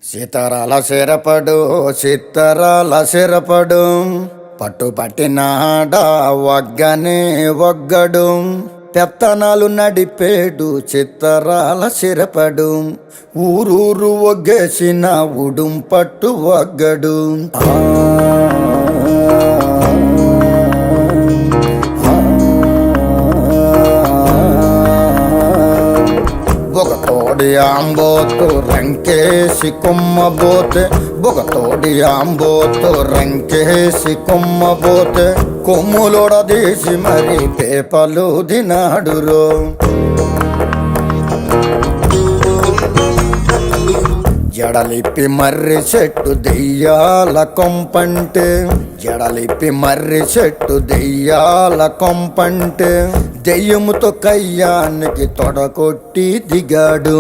సీతారాల సిరపడు సీతారాల సిరపడు పట్టుపట్టినాడా వగ్గనే వగ్గడు పెత్తనాలు నడిపేడు చిత్తరాల సిరపడు ఊరూరు ఒగ్గేసిన ఉడుం పట్టు వగ్గడు బొగతోడి ఆంబోతు రంకేసి కొమ్మబోతే బొగతోడి ఆంబోతు రంకేసి కొమ్మబోతే కొమ్ములొడదీసి మరి పేపలు దినాడురో జడలిప్పి మర్రి చెట్టు దెయ్యాల కొంపంటే జడలిప్పి మర్రి చెట్టు దెయ్యాల కొంపంటే దెయ్యముతో కయ్యానికి తొడకొట్టి దిగాడు